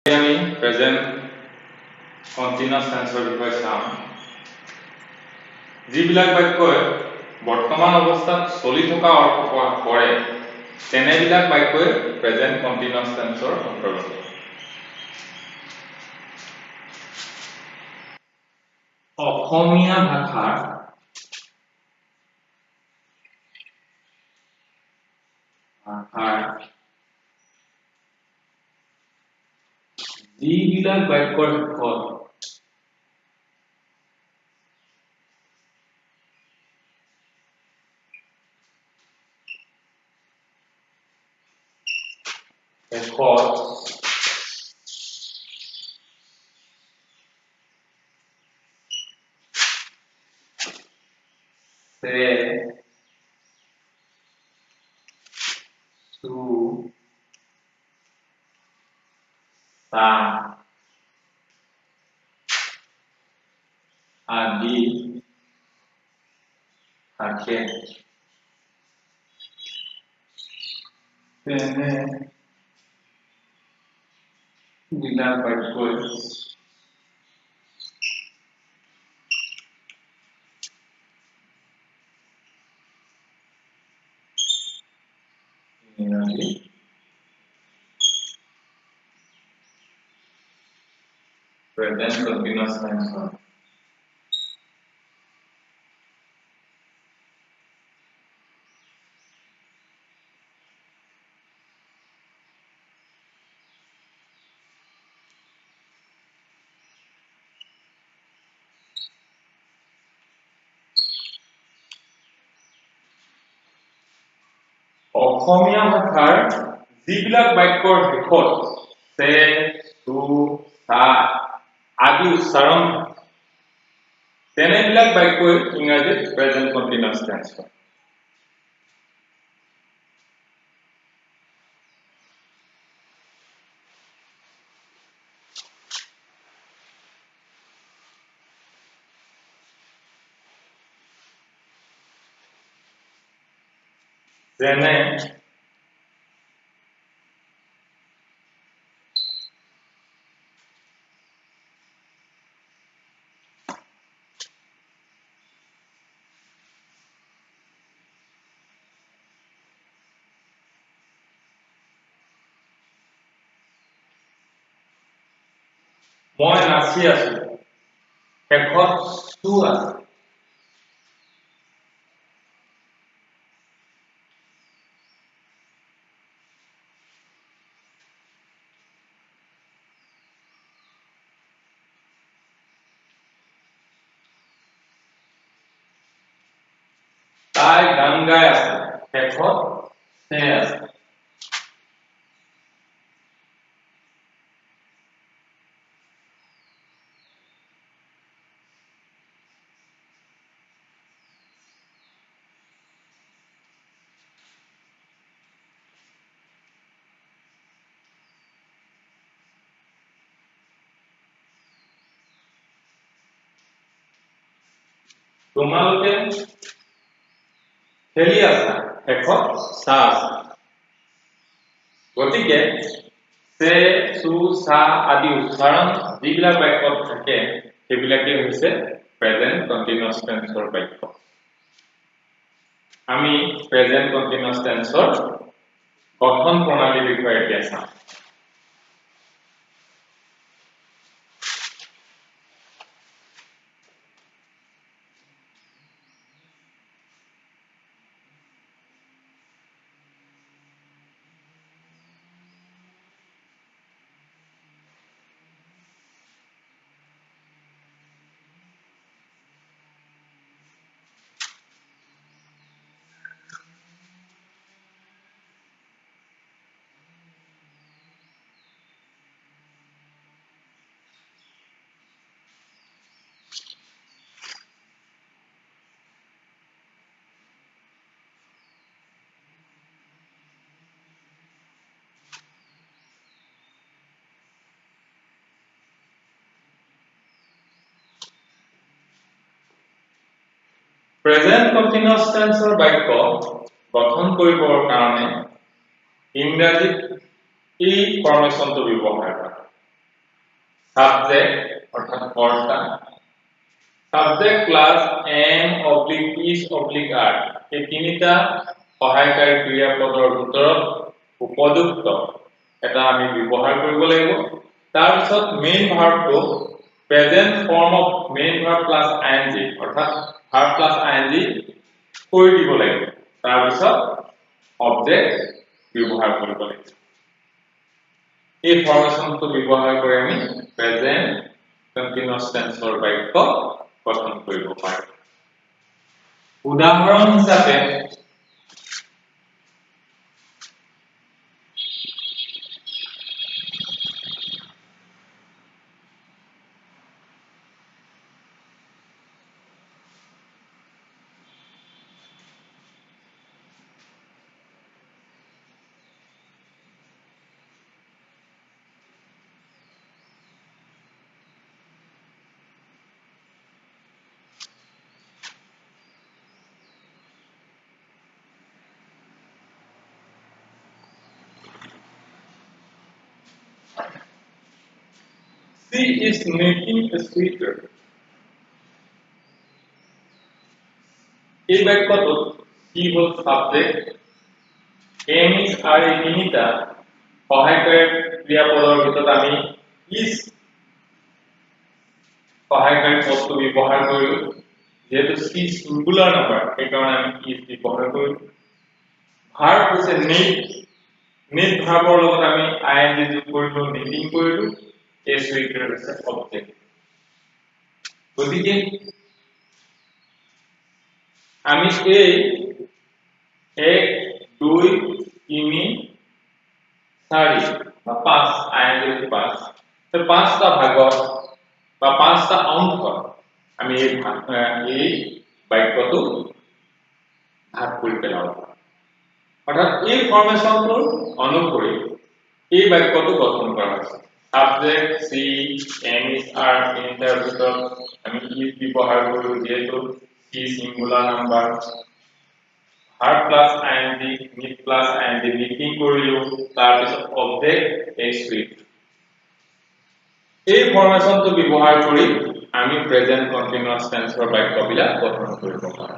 আমি present continuous টেন্সৰ বিষয়ে চাম যিবিলাক বাক্যই বৰ্তমান অৱস্থাত চলি থকা অৰ্থ প্ৰকাশ কৰে তেনেবিলাক বাক্যই প্ৰেজেন্ট কন্টিনিউয়াস টেন্সৰ অন্তৰ্গত অসমীয়া ভাষাৰ যিবিলাক বাক্যৰ শেষত से सु सा आदि থাকে তেনে বিলাক বাক্যই ইংৰাজী প্ৰেজেন্ট কন্টিনিউয়াস টেন্স হয় অসমীয়া ভাষাৰ যিবিলাক বাক্যৰ শেষত সে সু সা আদি উচ্চাৰণ তেনেবিলাক বাক্যই ইংৰাজীত প্ৰেজেন্ট কন্টিনিউয়াস টেন্স হয় যেনে মই নাচি আছো শেষত সু আছে তাই গান গাই আছে শেষত সে আছে তোমালোকে খেলি আছা শেষত সা আছে গতিকে সে সু সা আদি উচ্চাৰণ যিবিলাক বাক্যত থাকে সেইবিলাকেই হৈছে প্ৰেজেন্ট কন্টিনিউয়াস টেন্সৰ বাক্য আমি প্ৰেজেন্ট কন্টিনিউয়াস টেন্সৰ গঠন প্ৰণালীৰ বিষয়ে এতিয়া চাম প্ৰেজেন্ট কন্টিনিউয়াস টেন্সৰ বাক্য গঠন কৰিবৰ কাৰণে ইংৰাজীত এই ফৰ্মেশনটো ব্যৱহাৰ কৰা সাবজেক্ট অৰ্থাৎ কৰ্তা subject plus am oblique is oblique are এই তিনিটা সহায়কাৰী ক্ৰিয়াপদৰ ভিতৰত উপযুক্ত এটা আমি ব্যৱহাৰ কৰিব লাগিব তাৰ পিছত মেইন ভাৰ্বটো present form of main verb plus ing অৰ্থাৎ ভাৰ্ব প্লাস ing কৰি দিব লাগিব তাৰ পিছত অবজেক্ট ব্যৱহাৰ কৰিব লাগিব এই ফৰ্মেশনটো ব্যৱহাৰ কৰি আমি প্ৰেজেন্ট কন্টিনিউয়াস টেন্সৰ বাক্য গঠন কৰিব পাৰো উদাহৰণ হিচাপে She is making a sweater. এই বাক্যটোত কি হল সাবজেক্ট am is are এই তিনিটা সহায়কাৰী ক্ৰিয়াপদৰ ভিতৰত আমি is সহায়কাৰী পদটো ব্যৱহাৰ কৰিলো যেহেতু she সিঙ্গুলাৰ নাম্বাৰ এই কাৰণে আমি is ব্যৱহাৰ কৰিলো ভাৰ্ব হৈছে need ভাৰ্বৰ লগত আমি ing যোগ কৰিলো knitting কৰিলো এই sweater হৈছে অবজেক্ট গতিকে আমি এই 1 2 3 4 বা 5 ing 5 তো 5টা ভাগত বা 5টা অংশ আমি এই বাক্যটো ভাগ কৰি পেলাব অৰ্থাৎ এই ফৰ্মেশনটোৰ অনুসৰি এই বাক্যটো গঠন কৰা হৈছে সাবজেক্ট সি am is are তিনিটাৰ ভিতৰত আমি is ব্যৱহাৰ কৰিলো যেহেতু সি singular number verb plus ing need plus ing knitting কৰিলো তাৰ পিছত অবজেক্ট এই sweater এই ফৰ্মেশনটো ব্যৱহাৰ কৰি আমি প্ৰেজেন্ট কন্টিনিউয়াস টেন্সৰ বাক্যবিলাক গঠন কৰিব পাৰো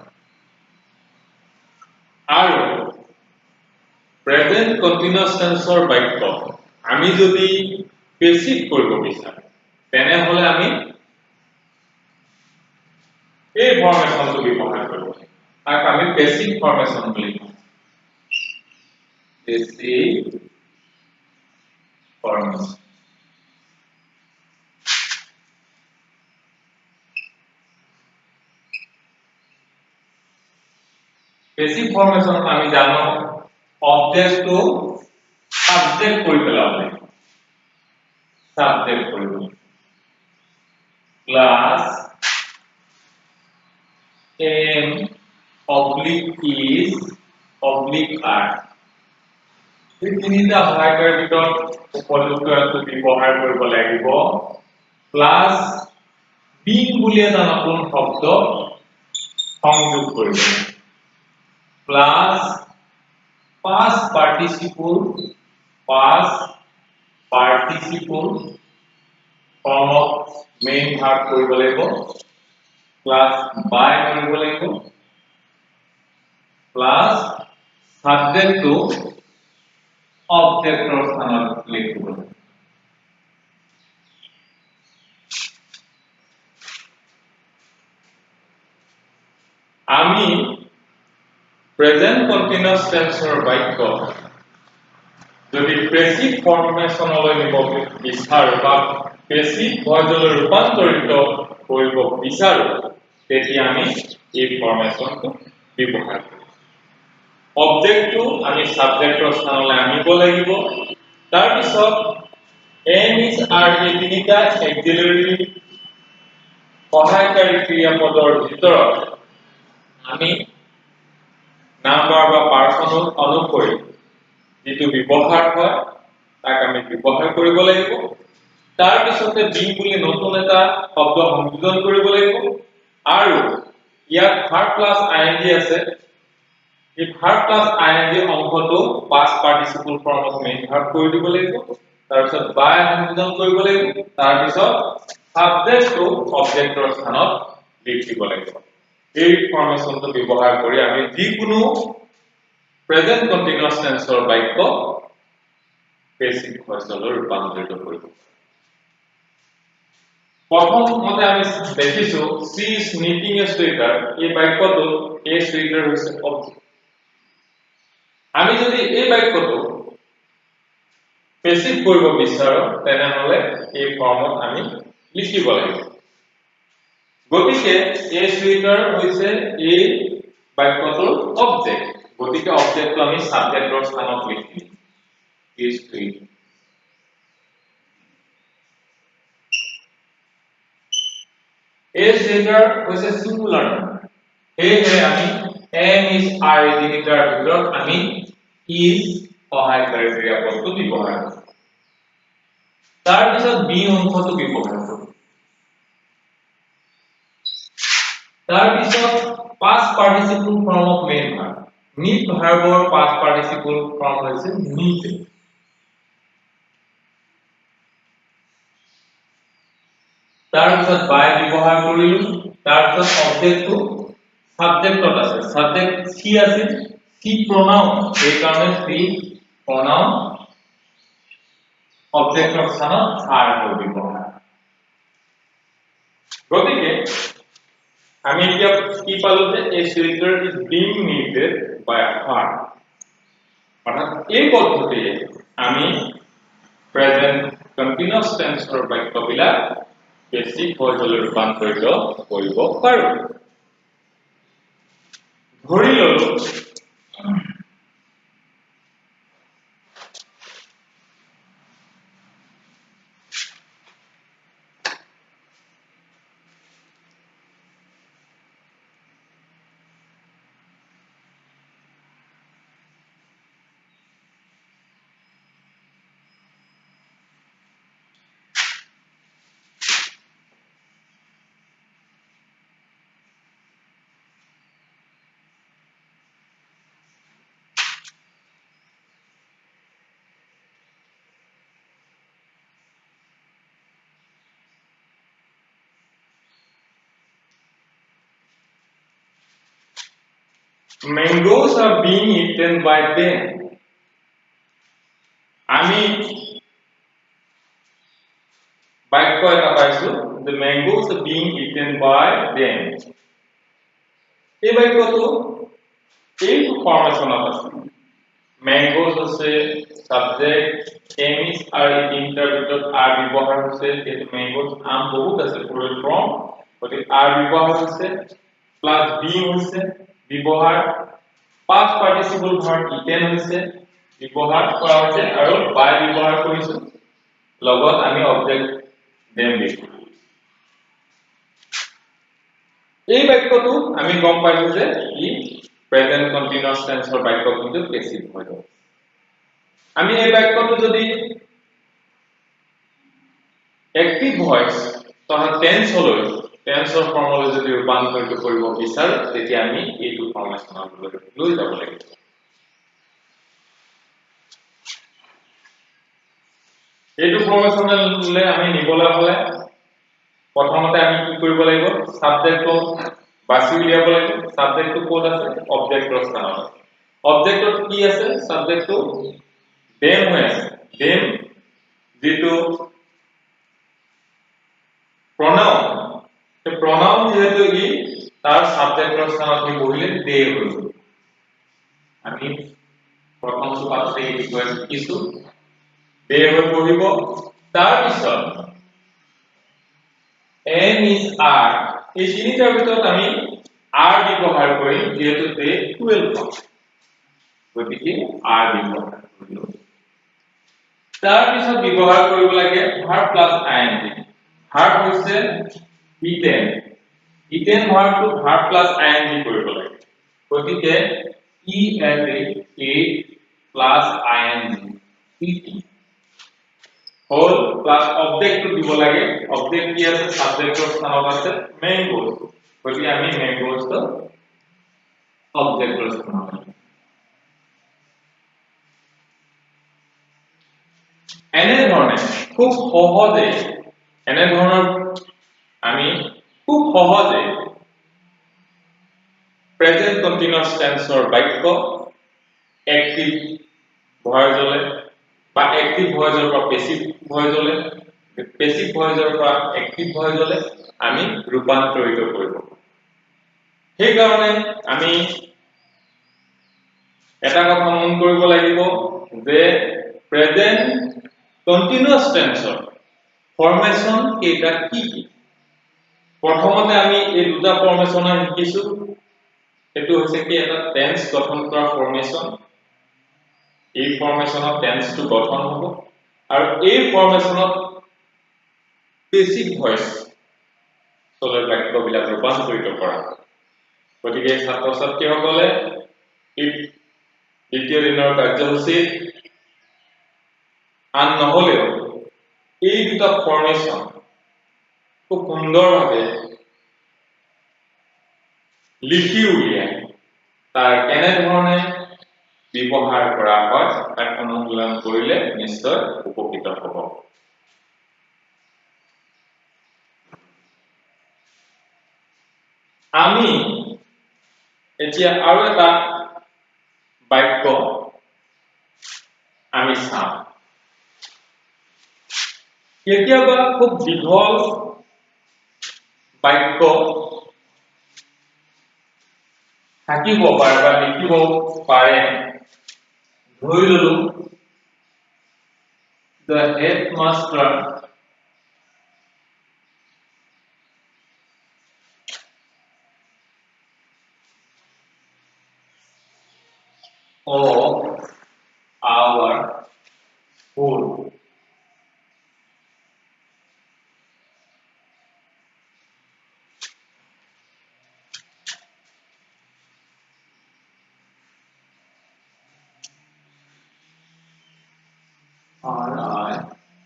আৰু প্ৰেজেন্ট কন্টিনিউয়াস টেন্সৰ বাক্য আমি যদি পেসিভ কৰিব বিচাৰো তেনেহলে আমি এই ফৰ্মেশনটো ব্যৱহাৰ কৰিব লাগিব তাক আমি পেসিভ ফৰ্মেশন বুলি কওঁ পেসিভ ফৰ্মেশন পেসিভ ফৰ্মেশন আমি জানো অবজেক্টটো সাবজেক্ট কৰি পেলাব লাগিব সাবজেক্ট কৰিব plus am oblique is oblique are এই তিনিটা সহায়কাৰী ভিতৰত উপযুক্তটো ব্যৱহাৰ কৰিব লাগিব প্লাস being বুলি এটা নতুন শব্দ সংযোগ কৰিব plus past participle form of main verb কৰিব লাগিব প্লাস by কৰিব লাগিব প্লাস subject to object ৰ স্থানত লিখিব লাগিব আমি প্ৰেজেন্ট কন্টিনিউয়াস টেন্সৰ বাক্য যদি পেসিভ ফৰ্মেশনলৈ নিব বিচাৰো বা পেসিভ ভয়েসলৈ ৰূপান্তৰিত কৰিব বিচাৰো তেতিয়া আমি এই ফৰ্মেশনটো ব্যৱহাৰ কৰিম অবজেক্টটো আমি সাবজেক্টৰ স্থানলৈ আনিব লাগিব তাৰ পিছত am is are এই তিনিটা অক্সিলাৰি সহায়কাৰী ক্ৰিয়াপদৰ ভিতৰত আমি নাম্বাৰ বা পাৰ্সনৰ অনুসৰি যেটো ব্যৱহাৰ হয় তাক আমি ব্যৱহাৰ কৰিব লাগিব তাৰ পিছতে being বুলি নতুন এটা শব্দ সংযোজন কৰিব লাগিব আৰু ইয়াত verb plus ing আছে এই verb plus ing অংশটো past participle form of main verb কৰি দিব লাগিব তাৰপিছত বাই সংযোজন কৰিব লাগিব তাৰপিছত সাবজেক্টটো অবজেক্টৰ স্থানত লিখিব লাগিব এই ফৰ্মেশনটো ব্যৱহাৰ কৰি আমি যিকোনো প্ৰেজেন্ট কন্টিনিউয়াস টেন্সৰ বাক্য বেসিক ভয়েসলৈ ৰূপান্তৰিত কৰিব প্ৰথমতে আমি দেখিছো সি ইজ নিটিং এ সুৱেটাৰ এই বাক্যটো এ সুৱেটাৰ হৈছে অবজেক্ট আমি যদি এই বাক্যটো পেসিভ কৰিব বিচাৰো তেনেহলে এই ফৰ্মত আমি লিখিব লাগিব গতিকে এ সুৱেটাৰ হৈছে এই বাক্যটোৰ অবজেক্ট গতিকে অবজেক্টটো আমি সাবজেক্টৰ স্থানত লিখিম এ সুৱেটাৰ A suitor হৈছে সিঙ্গুলাৰ সেয়ে আমি am is are তিনিটাৰ ভিতৰত আমি is সহায়কাৰী ক্ৰিয়াপদটো ব্যৱহাৰ কৰোঁ তাৰ পিছত be অংশটো ব্যৱহাৰ কৰোঁ তাৰ পিছত past participle form of main verb need verbৰ past participle form হৈছে need তাৰপিছত by ব্যৱহাৰ কৰিলো তাৰপিছত অবজেক্টটো সাবজেক্টত আছে সাবজেক্ট সি আছে সি pronoun এই কাৰণে সি pronoun অবজেক্টৰ স্থানত are ব্যৱহাৰ গতিকে আমি এতিয়া কি পালো যে a shelter is being needed by her অৰ্থাৎ এই পদ্ধতিৰে আমি প্ৰেজেন্ট কন্টিনিউয়াস টেন্সৰ বাক্যবিলাক বেসিক ভয়েসলৈ ৰূপান্তৰিত কৰিব পাৰো ধৰি ললো mangoes are being eaten by them আমি বাক্য এটা পাইছো the mangoes are being eaten by them এই বাক্যটো এই ফৰ্মেশনত আছে mangoes আছে subject am is are তিনিটাৰ ভিতৰত are ব্যৱহাৰ হৈছে এই mangoes আম বহুত আছে plural form গতিকে are ব্যৱহাৰ হৈছে প্লাস being হৈছে ব্যৱহাৰ past participle verb eaten হৈছে ব্যৱহাৰ কৰা হৈছে আৰু by ব্যৱহাৰ কৰিছো লগত আমি অবজেক্ট them লিখো এই বাক্যটো আমি গম পাইছো যে ই প্ৰেজেন্ট কন্টিনিউয়াস টেন্সৰ বাক্য কিন্তু পেসিভ হয় আমি এই বাক্যটো যদি এক্টিভ ভয়েস তথা টেন্সলৈ টেন্সৰ ফৰ্মলৈ যদি ৰূপান্তৰিত কৰিব বিচাৰো তেতিয়া আমি এইটো ফৰ্মেশনলৈ লৈ যাব লাগিব এইটো ফৰ্মেশনলৈ আমি নিবলৈ হলে প্ৰথমতে আমি কি কৰিব লাগিব সাবজেক্টটো বাছি উলিয়াব লাগিব সাবজেক্টটো কোড আছে অবজেক্টৰ স্থানত আছে অবজেক্টত কি আছে সাবজেক্টটো them হৈ আছে them যেটো pronoun এই pronoun যেহেতু ই তাৰ সাবজেক্টৰ স্থানত ই বহিলে they হৈ গ'ল আমি প্ৰথমটো পাছতে এই বিষয়ে শিকিছো they হৈ বহিব তাৰ পিছত am is are এই তিনিটাৰ ভিতৰত আমি are ব্যৱহাৰ কৰিম যেহেতু they 12 পাম গতিকে are ব্যৱহাৰ কৰিলো তাৰ পিছত ব্যৱহাৰ কৰিব লাগে verb plus ing verb হৈছে eaten eaten verb to verb plus ing কৰিব লাগে গতিকে eat plus ing eating whole plus object to দিব লাগে object কি আছে সাবজেক্টৰ স্থানত আছে mangoes গতিকে আমি mangoes তো objectৰ স্থানত এনে ধৰণে খুব সহজে এনে ধৰণৰ আমি খুব সহজে প্ৰেজেন্ট কন্টিনিউয়াস টেন্সৰ বাক্য এক্টিভ ভয়েসলে বা এক্টিভ ভয়েসৰ পৰা পেসিভ ভয়েসলে পেসিভ ভয়েসৰ পৰা এক্টিভ ভয়েসলে আমি ৰূপান্তৰিত কৰিব। সেই কাৰণে আমি এটা কথা মন কৰিব লাগিব যে প্ৰেজেন্ট কন্টিনিউয়াস টেন্সৰ ফৰ্মেশন কেইটা কি কি। প্ৰথমতে আমি এই দুটা ফৰ্মেশন শিকিছো। এটো হৈছে কি এটা টেন্স গঠন কৰা ফৰ্মেশন। এই ফৰ্মেশনত টেন্সটো গঠন হ'ব আৰু এই ফৰ্মেশনত বেসিক ভয়েস চলৰ বাক্যবিলাক ৰূপান্তৰিত কৰা। গতিকে ছাত্ৰ-ছাত্ৰীসকলে এই দ্বিতীয় দিনৰ কাৰ্যসূচী আন নহলেও এই দুটা ফৰ্মেশন খুব সুন্দৰভাৱে লিখি উলিয়াই তাৰ কেনে ধৰণে ব্যৱহাৰ কৰা হয় তাক অনুশীলন কৰিলে নিশ্চয় উপকৃত হ'ব। আমি এতিয়া আৰু এটা বাক্য আমি চাম। কেতিয়াবা খুব দীঘল বাক্য থাকিব পাৰে বা লিখিব পাৰে। ধৰি ললো the headmaster of our school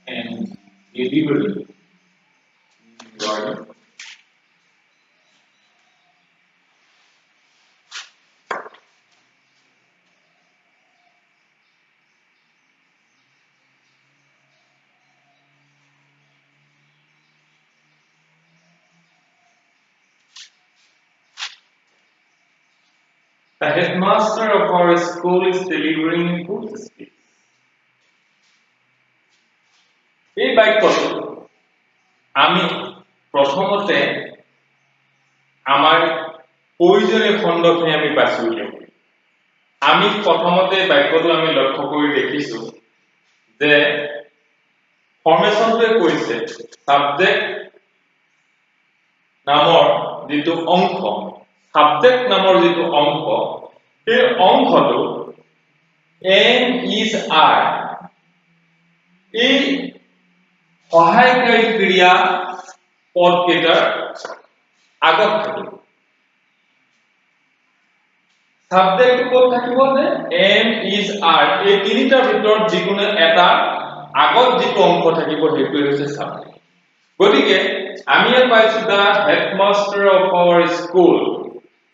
and delivering The headmaster of our school is delivering good speech. এই বাক্যটো আমি প্ৰথমতে আমাৰ প্ৰয়োজনীয় খণ্ডখিনি আমি বাছি উলিয়াব। আমি প্ৰথমতে বাক্যটো আমি লক্ষ্য কৰি দেখিছো যে ফৰ্মেশনটোৱে কৈছে সাবজেক্ট নামৰ যিটো অংশ, সাবজেক্ট নামৰ যিটো অংশ, এই অংশটো am is are এই সহায়কাৰী ক্ৰিয়া পদকেইটাৰ আগত থাকিব। সাবজেক্ট ক'ত থাকিব যে am is are এই তিনিটাৰ ভিতৰত যিকোনো এটা আগত যিটো অংশ থাকিব সেইটো হৈছে সাবজেক্ট। গতিকে আমি পাইছো দা হেডমাস্টাৰ অফ আৱাৰ স্কুল।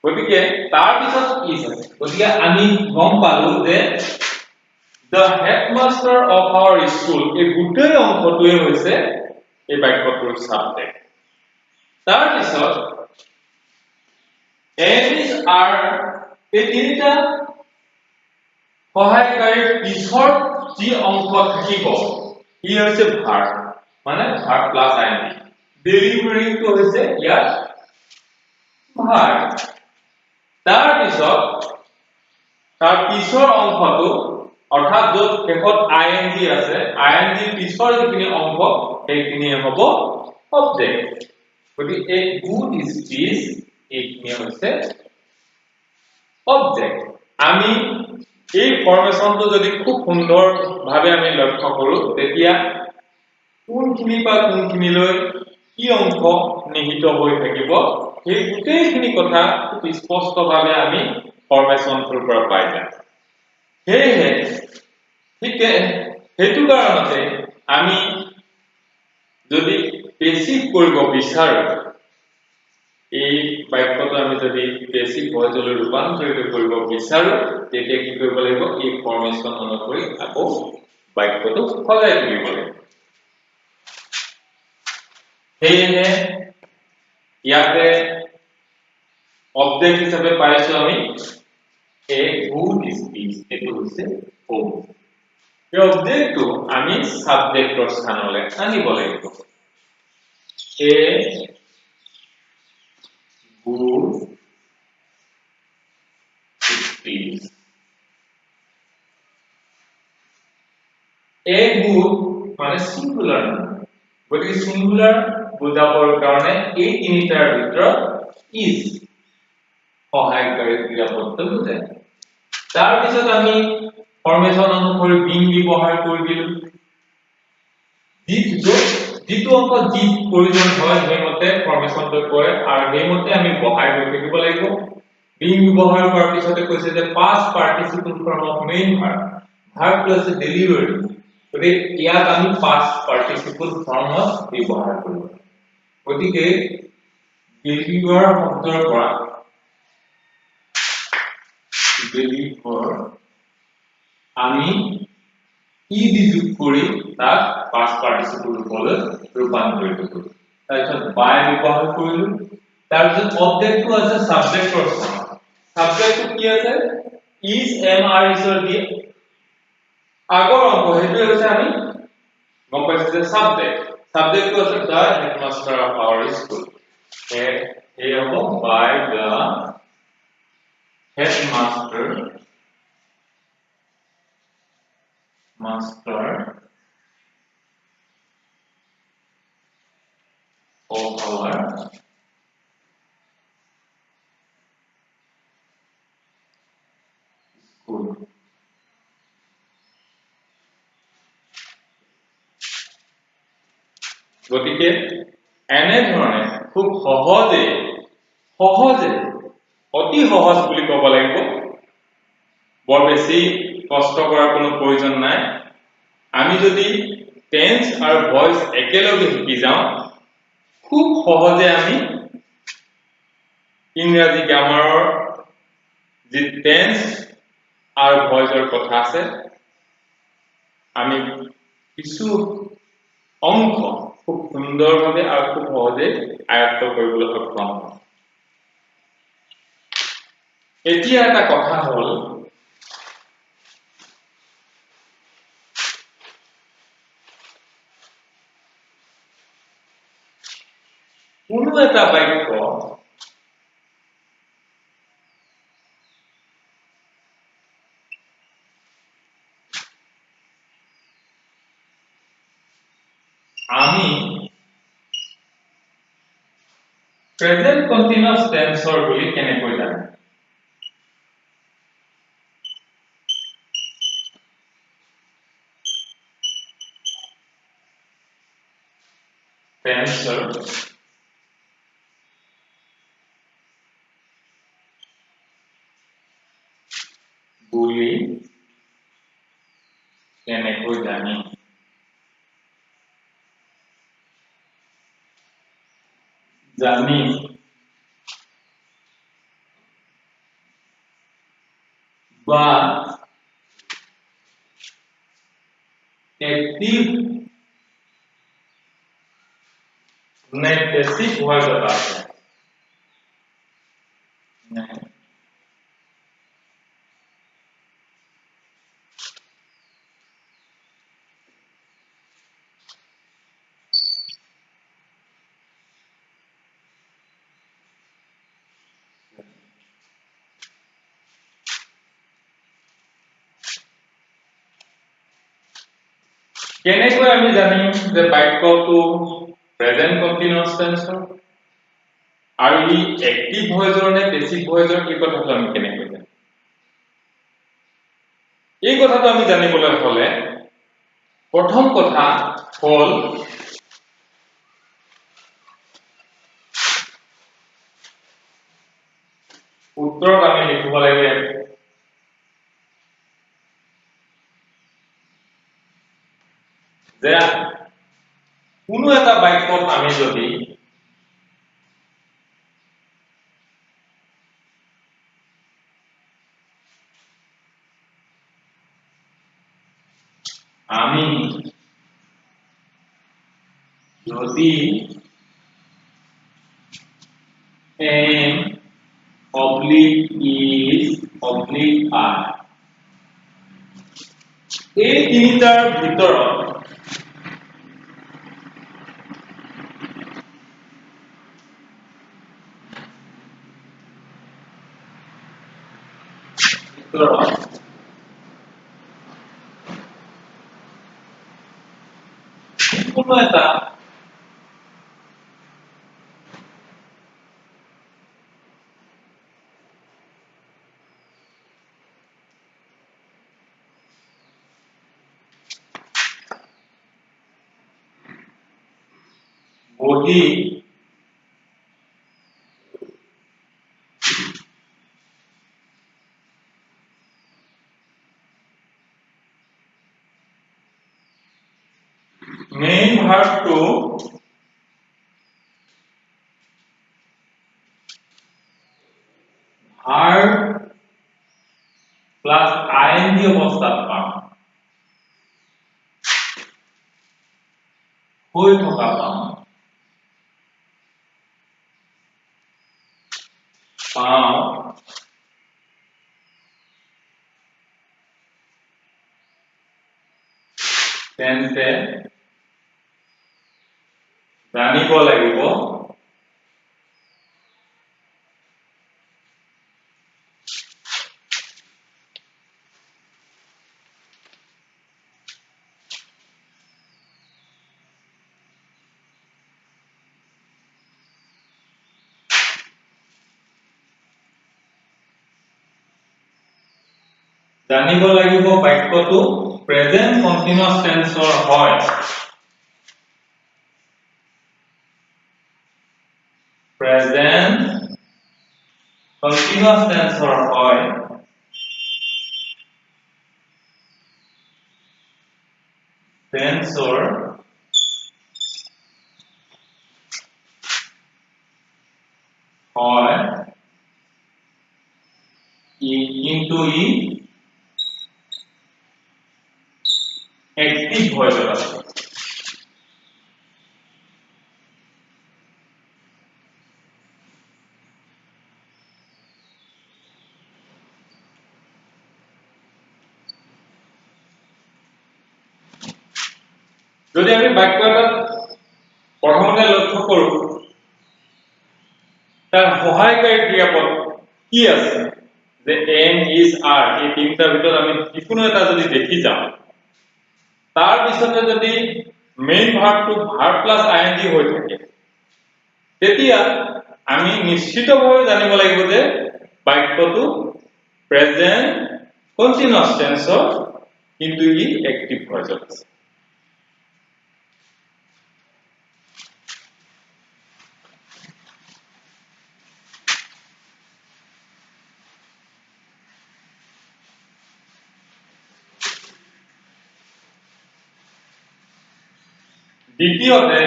গতিকে তাৰ পিছত কি আছে? গতিকে আমি গম পালো যে the headmaster of our school এই গোটেই অংশটোৱে হৈছে এই বাক্যটোৰ সাবজেক্ট। তাৰ পিছত am is are এই তিনিটা সহায়কাৰীৰ পিছৰ যি অংশ থাকিব ই হৈছে ভাৰ্ব, মানে ভাৰ্ব প্লাস ing। ডেলিভাৰিং টো হৈছে ইয়াত ভাৰ্ব। তাৰ পিছৰ অংশটো অৰ্থাৎ য'ত শেষত ing আছে, ing পিছৰ যিখিনি অংশ সেইখিনি হ'ব অবজেক্ট। গতিকে এই গুড স্পিচ এইখিনি হৈছে অবজেক্ট। আমি এই ফৰ্মেশনটো যদি খুব সুন্দৰভাৱে আমি লক্ষ্য কৰো তেতিয়া কোনখিনি বা কোনখিনিলৈ কি অংশ নিহিত হৈ থাকিব সেই গোটেইখিনি কথা খুব স্পষ্টভাৱে আমি ফৰ্মেশনটোৰ পৰা পাই যাম। সেয়েহে ঠিক সেইটো কাৰণতে আমি যদি পেসিভ কৰিব বিচাৰো, এই বাক্যটো আমি যদি পেসিভ ভয়েসলৈ ৰূপান্তৰিত কৰিব বিচাৰো তেতিয়া কি কৰিব লাগিব? এই ফৰ্মেশন অনুসৰি আকৌ বাক্যটো সজাই তুলিব লাগিব সেয়েহে ইয়াতে অবজেক্ট হিচাপে পাইছো আমি এ গুড স্পিচ এটো হৈছে ও এই অবজেক্টটো আমি সাবজেক্টৰ স্থানলৈ আনিব লাগিব a good speech a good মানে সিঙ্গুলাৰ গতিকে সিঙ্গুলাৰ বুজাবৰ কাৰণে এই তিনিটাৰ ভিতৰত ইজ সহায়কাৰী ক্ৰিয়াপদ বুজায় তাৰ পিছত আমি ফৰ্মেশন অনুসৰি বিং ব্যৱহাৰ কৰি দিলো যিটো অংক যি প্ৰয়োজন হয় সেইমতে ফৰ্মেশনটো কৰে আৰু সেইমতে আমি বহাই গৈ থাকিব লাগিব বিং ব্যৱহাৰ কৰাৰ পিছতে কৈছে যে past participle form of main verb verb plus delivery গতিকে ইয়াত আমি past participle form of ব্যৱহাৰ কৰিব গতিকে deliver শব্দৰ পৰা deliver আমি ই যোগ কৰি তাক past participle ৰূপলৈ ৰূপান্তৰিত কৰিলো তাৰপিছত বাই ব্যৱহাৰ কৰিলো তাৰপিছত অবজেক্টটো আছে সাবজেক্টৰ স্থানত সাবজেক্টটো কি আছে is am are is দি আগৰ অংক হেতু হৈছে আমি গম পাইছো যে সাবজেক্টটো আছে the headmaster of our school এই হ'ব by the headmaster of our school গতিকে এনে ধৰণে খুব সহজে অতি সহজ বুলি ক'ব লাগিব বৰ বেছি কষ্ট কৰাৰ কোনো প্ৰয়োজন নাই আমি যদি টেন্স আৰু ভয়েস একেলগে শিকি যাওঁ খুব সহজে আমি ইংৰাজী গ্ৰামাৰৰ যি টেন্স আৰু ভয়েসৰ কথা আছে আমি কিছু অংশ খুব সুন্দৰভাৱে আৰু খুব সহজে আয়ত্ত কৰিবলৈ সক্ষম হম এতিয়া এটা কথা হ'ল কোনো এটা বাক্য আমি প্ৰেজেন্ট কন্টিনিউয়াস টেন্সৰ বুলি কেনেকৈ জানো টেন্সৰ বুলি কেনেকৈ জানি বা एक्टिव ने पैसिव वॉइस बताते हैं কেনেকৈ আমি জানিম যে বাক্যটো প্ৰেজেন্ট কন্টিনিউয়াস টেন্সৰ আৰু ই এক্টিভ ভয়েসৰ নে পেসিভ ভয়েসৰ কি কথাটো আমি কেনেকৈ জানিম এই কথাটো আমি জানিবলৈ হলে প্ৰথম কথা হ'ল উত্তৰত আমি লিখিব লাগিব যে কোনো এটা বাক্যত আমি যদি আমি যদি am oblique is oblique are এই তিনিটাৰ ভিতৰত কোনো এটা বহি main verb to verb plus ing অৱস্থাত পাম হৈ থকা পাম পাওঁ তেন্তে জানিব লাগিব বাক্যটো প্ৰেজেন্ট কন্টিনিউয়াস টেন্সৰ হয় প্ৰেজেন্ট কন্টিনিউয়াস টেন্সৰ হয় টেন্সৰ হয় কিন্তু ই एक्टिव ভয়েস আছে যদি আমি বাক্য এটা প্ৰথমতে লক্ষ্য কৰো তাৰ সহায়কাৰী ক্ৰিয়াপদ কি আছে যে am is are এই তিনিটাৰ ভিতৰত আমি যিকোনো এটা যদি দেখি যাওঁ তাৰ পিছতে যদি মেইন ভাৰ্বটো ভাৰ্ব প্লাস ing হৈ থাকে তেতিয়া আমি নিশ্চিতভাৱে জানিব লাগিব যে বাক্যটো প্ৰেজেন্ট কন্টিনিউয়াস টেন্সৰ কিন্তু ই एक्टिव ভয়েস আছে দ্বিতীয়তে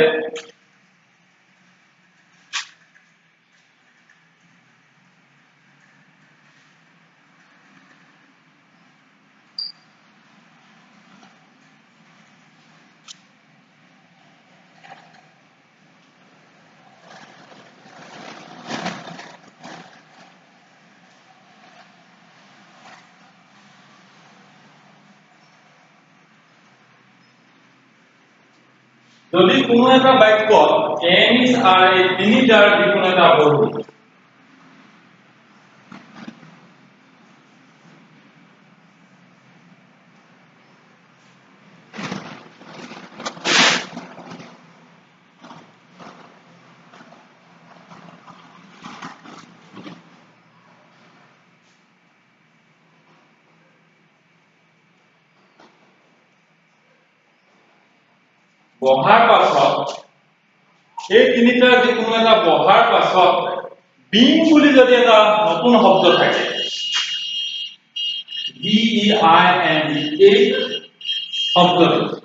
যদি কোনো এটা বাক্য am is are এই তিনিটাৰ যিকোনো এটা বহু বহাৰ পাছত এই তিনিটাৰ যিকোনো এটা বহাৰ পাছত being বুলি যদি এটা নতুন শব্দ থাকে b e i n g এই শব্দটো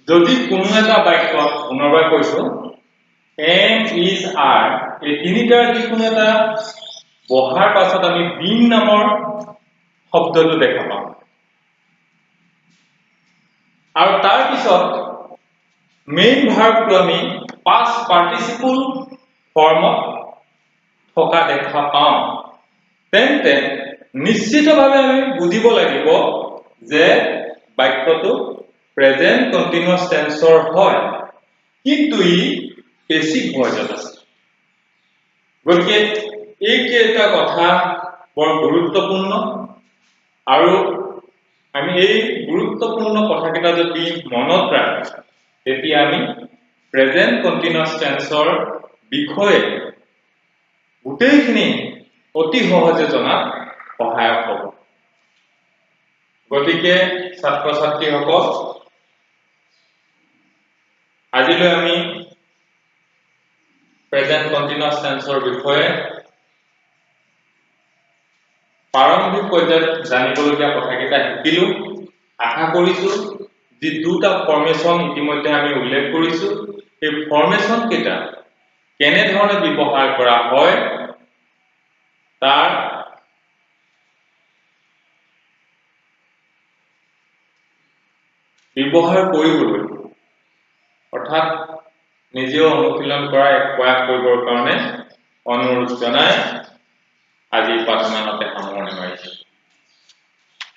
যদি কোনো এটা বাক্যত পুনৰবাৰ কৈছো am is are এই তিনিটাৰ যিকোনো এটা বহাৰ পাছত আমি been নামৰ শব্দটো দেখা পাম আৰু তাৰ পিছত মেইন ভাৰ্বটো আমি past participle ফৰ্মত থকা দেখা পাম তেন্তে নিশ্চিতভাৱে আমি বুজিব লাগিব যে বাক্যটো প্ৰেজেন্ট কন্টিনিউয়াস টেন্সৰ হয় কিন্তু ই পেসিভ ভয়েসত আছে গতিকে এই কেইটা কথা বৰ গুৰুত্বপূৰ্ণ আৰু আমি এই গুৰুত্বপূৰ্ণ কথাকেইটা যদি মনত ৰাখো তেতিয়া আমি প্ৰেজেন্ট কন্টিনিউয়াস টেন্সৰ বিষয়ে গোটেইখিনি অতি সহজে জনাত সহায়ক হ'ব গতিকে ছাত্ৰ ছাত্ৰীসকল আজিলৈ আমি প্ৰেজেন্ট কন্টিনিউয়াস টেন্সৰ বিষয়ে প্ৰাৰম্ভিক পৰ্যায়ত জানিবলগীয়া কথাকেইটা শিকিলো আশা কৰিছো যে দুটা ফৰ্মেশন ইতিমধ্যে আমি উল্লেখ কৰিছো এই ফৰ্মেশন কেইটা কেনে ধৰণে ব্যৱহাৰ কৰা হয় তাৰ ব্যৱহাৰ কৰিবলৈ অৰ্থাৎ নিজেও অনুশীলন কৰা এক প্ৰয়াস কৰিবৰ কাৰণে অনুৰোধ জনাই আজি পাঠমানতে সামৰণি মাৰিছো